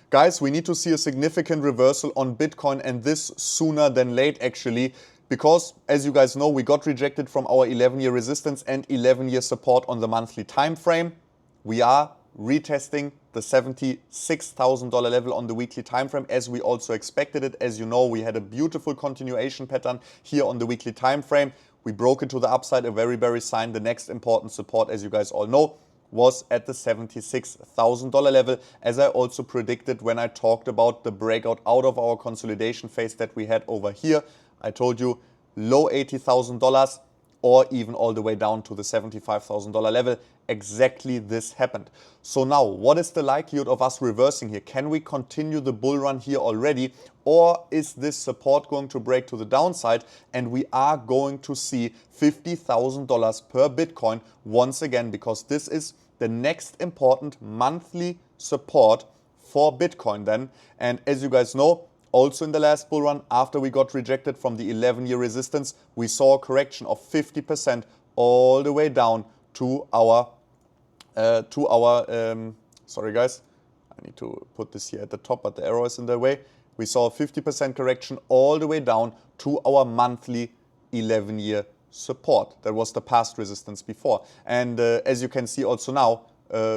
Guys, we need to see a significant reversal on Bitcoin, and this sooner than late actually, because as you guys know, we got rejected from our 11-year resistance and 11-year support on the monthly time frame. We are retesting the $76,000 level on the weekly time frame as we also expected it. As you know, we had a beautiful continuation pattern here on the weekly time frame. We broke it to the upside, a very bearish sign. The next important support, as you guys all know, was at the $76,000 level, as I also predicted when I talked about the breakout out of our consolidation phase that we had over here. I told you low $80,000 or even all the way down to the $75,000 level. Exactly this happened. So now, what is the likelihood of us reversing here? Can we continue the bull run here already? Or is this support going to break to the downside and we are going to see $50,000 per Bitcoin once again, because this is the next important monthly support for Bitcoin then. And as you guys know, also in the last bull run, after we got rejected from the 11-year resistance, we saw a correction of 50% all the way down to our, sorry guys, I need to put this here at the top, but the arrow is in the way. We saw a 50% correction all the way down to our monthly 11-year support. That was the past resistance before. And as you can see also now,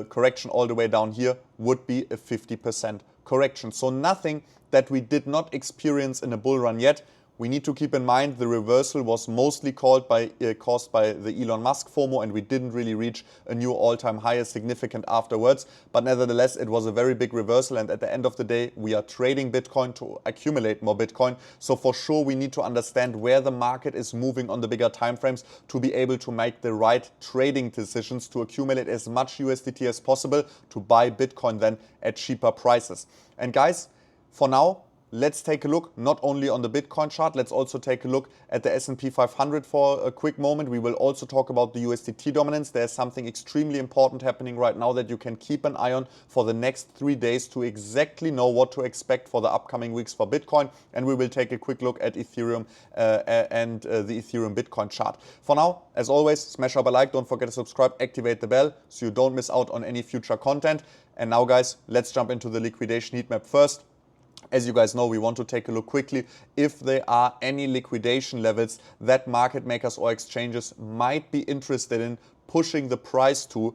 correction all the way down here would be a 50% correction. So nothing that we did not experience in a bull run yet. We need to keep in mind the reversal was mostly caused by the Elon Musk FOMO, and we didn't really reach a new all-time high significant afterwards. But nevertheless, it was a very big reversal, and at the end of the day, we are trading Bitcoin to accumulate more Bitcoin. So for sure, we need to understand where the market is moving on the bigger time frames to be able to make the right trading decisions to accumulate as much USDT as possible to buy Bitcoin then at cheaper prices. And guys, for now, let's take a look not only on the Bitcoin chart, let's also take a look at the S&P 500 for a quick moment. We will also talk about the USDT dominance. There's something extremely important happening right now that you can keep an eye on for the next 3 days to exactly know what to expect for the upcoming weeks for Bitcoin. And we will take a quick look at Ethereum and the Ethereum Bitcoin chart. For now, as always, smash up a like, don't forget to subscribe, activate the bell so you don't miss out on any future content. And now guys, let's jump into the liquidation heat map first. As you guys know, we want to take a look quickly if there are any liquidation levels that market makers or exchanges might be interested in pushing the price to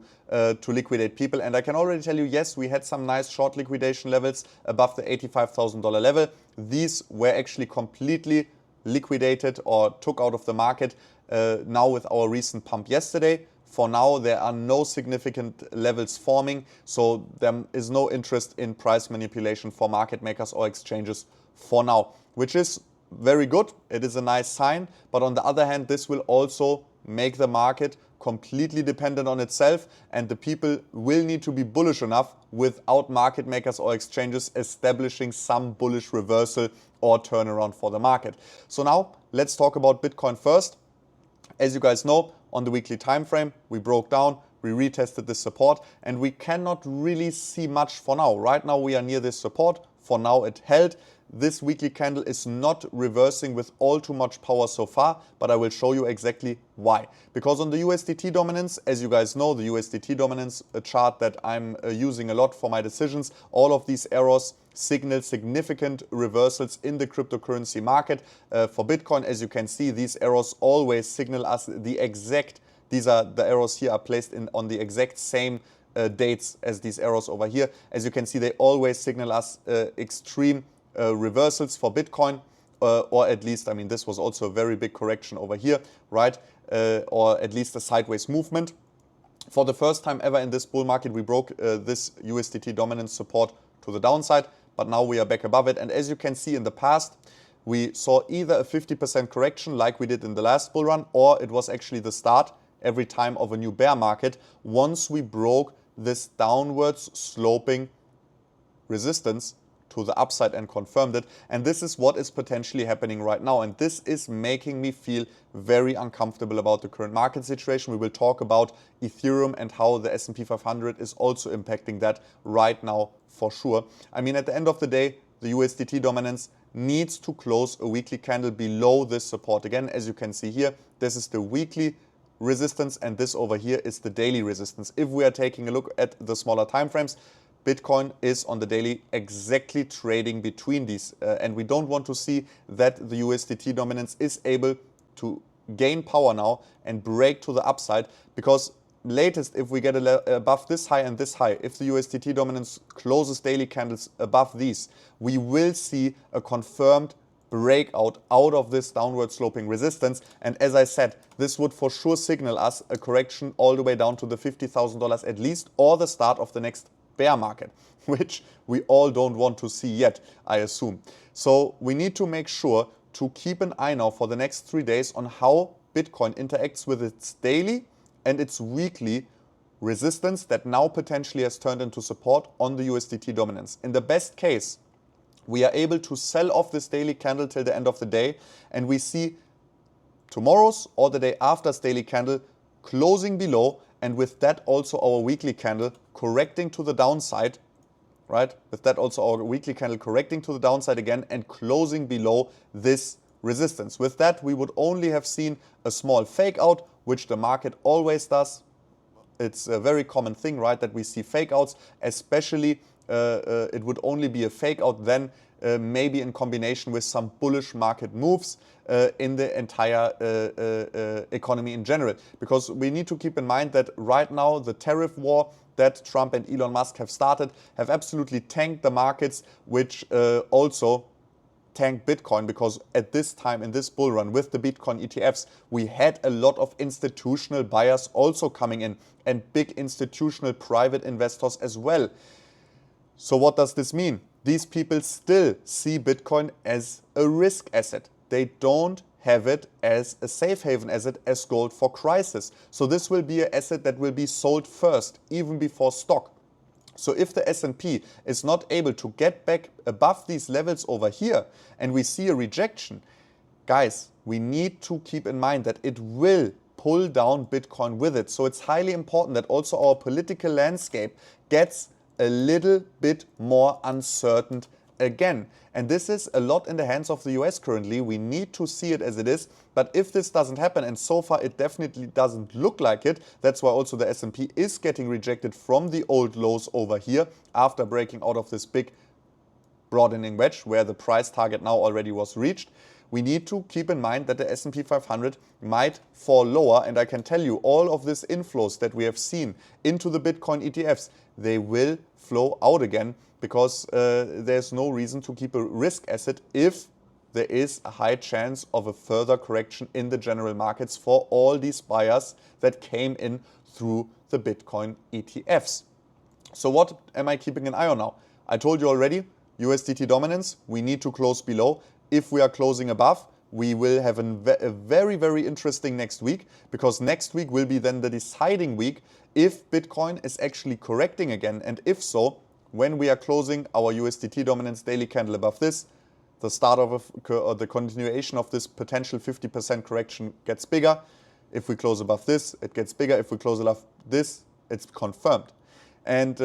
liquidate people. And I can already tell you, yes, we had some nice short liquidation levels above the $85,000 level. These were actually completely liquidated or took out of the market now with our recent pump yesterday. For now, there are no significant levels forming, so there is no interest in price manipulation for market makers or exchanges for now, which is very good. It is a nice sign, but on the other hand, this will also make the market completely dependent on itself, and the people will need to be bullish enough without market makers or exchanges establishing some bullish reversal or turnaround for the market. So now, let's talk about Bitcoin first. As you guys know, on the weekly time frame, we broke down, we retested this support, and we cannot really see much for now. Right now, we are near this support. For now, it held. This weekly candle is not reversing with all too much power so far, but I will show you exactly why. Because on the USDT dominance, as you guys know, the USDT dominance, a chart that I'm using a lot for my decisions, all of these arrows signal significant reversals in the cryptocurrency market. For Bitcoin, as you can see, these arrows always signal us the exact, the arrows here are placed on the exact same dates as these arrows over here. As you can see, they always signal us extreme reversals for Bitcoin, or at least, I mean, this was also a very big correction over here, right? Or at least a sideways movement. For the first time ever in this bull market, we broke this USDT dominance support to the downside, but now we are back above it. And as you can see in the past, we saw either a 50% correction like we did in the last bull run, or it was actually the start every time of a new bear market once we broke this downwards sloping resistance to the upside and confirmed it. And this is what is potentially happening right now. And this is making me feel very uncomfortable about the current market situation. We will talk about Ethereum and how the S&P 500 is also impacting that right now for sure. I mean, at the end of the day, the USDT dominance needs to close a weekly candle below this support. Again, as you can see here, this is the weekly resistance and this over here is the daily resistance. If we are taking a look at the smaller time frames, Bitcoin is on the daily exactly trading between these. And we don't want to see that the USDT dominance is able to gain power now and break to the upside, because latest if we get above this high and this high, if the USDT dominance closes daily candles above these, we will see a confirmed breakout out of this downward sloping resistance. And as I said, this would for sure signal us a correction all the way down to the $50,000 at least, or the start of the next bear market, which we all don't want to see yet, I assume. So we need to make sure to keep an eye now for the next 3 days on how Bitcoin interacts with its daily and its weekly resistance that now potentially has turned into support on the USDT dominance. In the best case, we are able to sell off this daily candle till the end of the day, and we see tomorrow's or the day after's daily candle closing below, and with that also our weekly candle correcting to the downside, right? With that also our weekly candle correcting to the downside again and closing below this resistance. With that, we would only have seen a small fake out, which the market always does. It's a very common thing, right, that we see fake outs, especially it would only be a fake out then maybe in combination with some bullish market moves in the entire economy in general. Because we need to keep in mind that right now the tariff war that Trump and Elon Musk have started have absolutely tanked the markets, which also tanked Bitcoin, because at this time in this bull run with the Bitcoin ETFs, we had a lot of institutional buyers also coming in and big institutional private investors as well. So what does this mean? These people still see Bitcoin as a risk asset. They don't have it as a safe haven asset, as gold for crisis. So this will be an asset that will be sold first, even before stock. So if the S&P is not able to get back above these levels over here and we see a rejection, guys, we need to keep in mind that it will pull down Bitcoin with it. So it's highly important that also our political landscape gets a little bit more uncertain again. And this is a lot in the hands of the US currently. We need to see it as it is. But if this doesn't happen, and so far it definitely doesn't look like it, that's why also the S&P is getting rejected from the old lows over here after breaking out of this big broadening wedge where the price target now already was reached. We need to keep in mind that the S&P 500 might fall lower. And I can tell you, all of this inflows that we have seen into the Bitcoin ETFs, they will flow out again, because there's no reason to keep a risk asset if there is a high chance of a further correction in the general markets for all these buyers that came in through the Bitcoin ETFs. So what am I keeping an eye on now? I told you already, USDT dominance, we need to close below. If we are closing above, we will have a very, very interesting next week, because next week will be then the deciding week if Bitcoin is actually correcting again. And if so, when we are closing our USDT dominance daily candle above this, the start of the continuation of this potential 50% correction gets bigger. If we close above this, it gets bigger. If we close above this, it's confirmed. And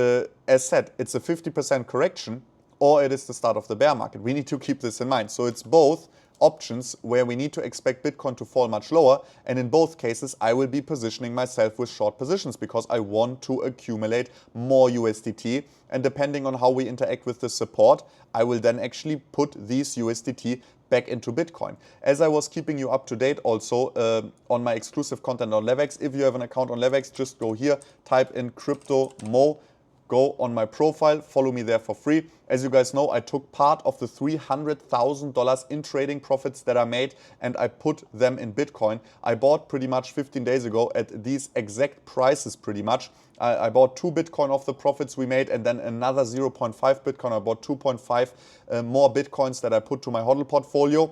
as said, it's a 50% correction, or it is the start of the bear market. We need to keep this in mind. So it's both options where we need to expect Bitcoin to fall much lower, and in both cases I will be positioning myself with short positions because I want to accumulate more USDT, and depending on how we interact with the support, I will then actually put these USDT back into Bitcoin. As I was keeping you up to date also on my exclusive content on Levex, if you have an account on Levex, just go here, type in crypto mo, go on my profile, follow me there for free. As you guys know, I took part of the $300,000 in trading profits that I made and I put them in Bitcoin. I bought pretty much 15 days ago at these exact prices pretty much. I bought 2 Bitcoin off the profits we made, and then another 0.5 Bitcoin. I bought 2.5 more Bitcoins that I put to my HODL portfolio.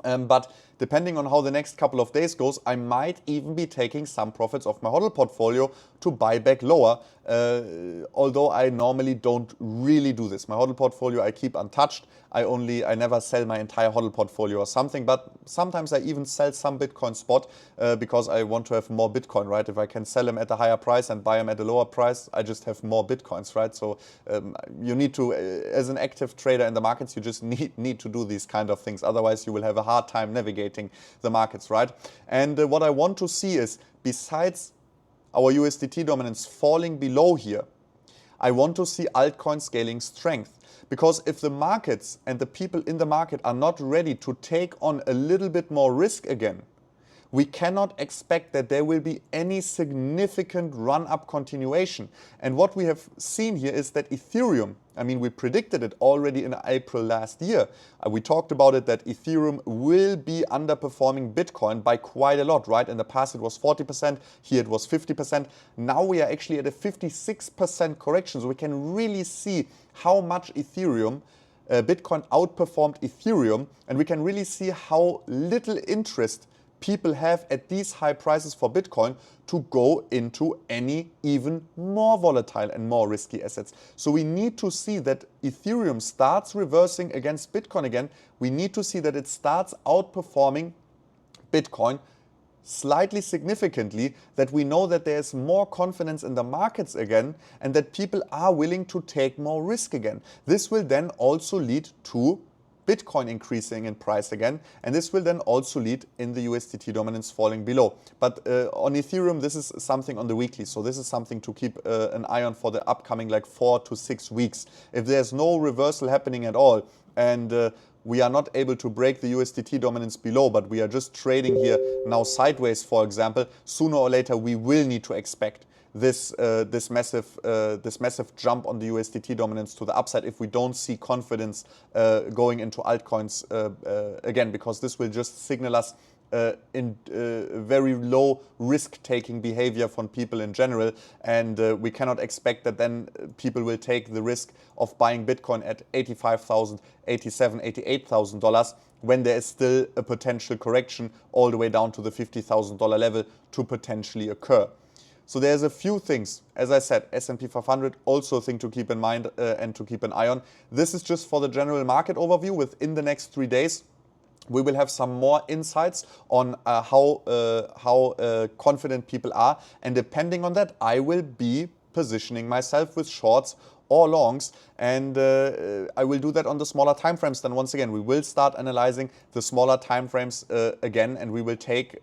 But depending on how the next couple of days goes, I might even be taking some profits off my HODL portfolio to buy back lower, although I normally don't really do this. My HODL portfolio I keep untouched. I never sell my entire HODL portfolio or something, but sometimes I even sell some Bitcoin spot because I want to have more Bitcoin, right? If I can sell them at a higher price and buy them at a lower price, I just have more Bitcoins, right? So you need to, as an active trader in the markets, you just need to do these kind of things. Otherwise, you will have a hard time navigating the markets, right? And what I want to see is, besides our USDT dominance falling below here, I want to see altcoins gaining strength. Because if the markets and the people in the market are not ready to take on a little bit more risk again, we cannot expect that there will be any significant run-up continuation. And what we have seen here is that Ethereum, I mean, we predicted it already in April last year. We talked about it that Ethereum will be underperforming Bitcoin by quite a lot, right? In the past it was 40%, here it was 50%. Now we are actually at a 56% correction. So we can really see how much Bitcoin outperformed Ethereum, and we can really see how little interest people have at these high prices for Bitcoin to go into any even more volatile and more risky assets. So we need to see that Ethereum starts reversing against Bitcoin again. We need to see that it starts outperforming Bitcoin slightly significantly, that we know that there's more confidence in the markets again and that people are willing to take more risk again. This will then also lead to Bitcoin increasing in price again, and this will then also lead in the USDT dominance falling below. But on Ethereum, this is something on the weekly, so this is something to keep an eye on for the upcoming like 4 to 6 weeks. If there's no reversal happening at all, and we are not able to break the USDT dominance below, but we are just trading here now sideways, for example, sooner or later we will need to expect this massive jump on the USDT dominance to the upside if we don't see confidence going into altcoins again, because this will just signal us in very low risk-taking behavior from people in general, and we cannot expect that then people will take the risk of buying Bitcoin at $85,000, $87,000, $88,000 when there is still a potential correction all the way down to the $50,000 level to potentially occur. So there's a few things, as I said, S&P 500, also a thing to keep in mind and to keep an eye on. This is just for the general market overview. Within the next 3 days, we will have some more insights on how confident people are. And depending on that, I will be positioning myself with shorts or longs, and I will do that on the smaller time frames. Then once again, we will start analyzing the smaller time frames again, and we will take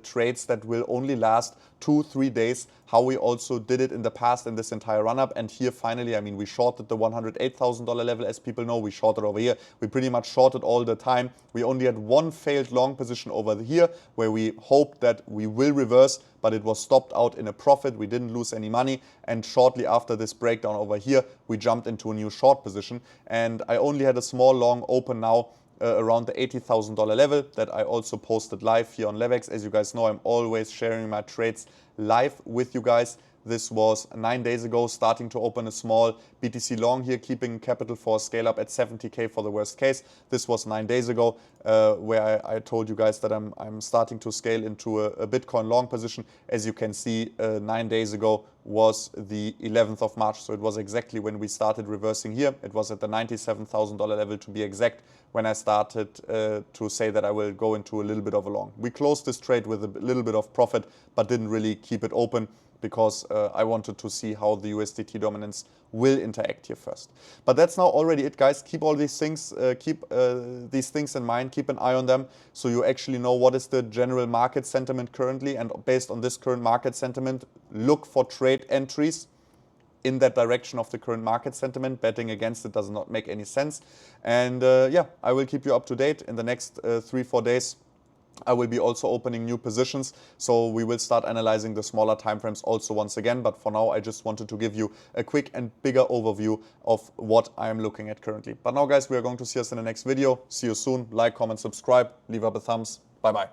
trades that will only last 2-3 days, how we also did it in the past in this entire run-up. And here finally, I mean, we shorted the $108,000 level, as people know. We shorted over here. We pretty much shorted all the time. We only had one failed long position over here where we hoped that we will reverse, but it was stopped out in a profit. We didn't lose any money, and shortly after this breakdown over here, we jumped into a new short position. And I only had a small long open now around the $80,000 level that I also posted live here on Levex. As you guys know, I'm always sharing my trades live with you guys. This was 9 days ago, starting to open a small BTC long here, keeping capital for a scale up at 70K for the worst case. This was 9 days ago, where I told you guys that I'm starting to scale into a Bitcoin long position. As you can see, 9 days ago was the 11th of March. So it was exactly when we started reversing here. It was at the $97,000 level to be exact, when I started to say that I will go into a little bit of a long. We closed this trade with a little bit of profit, but didn't really keep it open, because I wanted to see how the USDT dominance will interact here first. But that's now already it, guys. Keep all these things, these things in mind, keep an eye on them, so you actually know what is the general market sentiment currently, and based on this current market sentiment, look for trade entries in that direction of the current market sentiment. Betting against it does not make any sense. And yeah, I will keep you up to date in the next 3-4 days. I will be also opening new positions, so we will start analyzing the smaller timeframes also once again. But for now, I just wanted to give you a quick and bigger overview of what I am looking at currently. But now, guys, we are going to see us in the next video. See you soon. Like, comment, subscribe, leave up a thumbs. Bye-bye.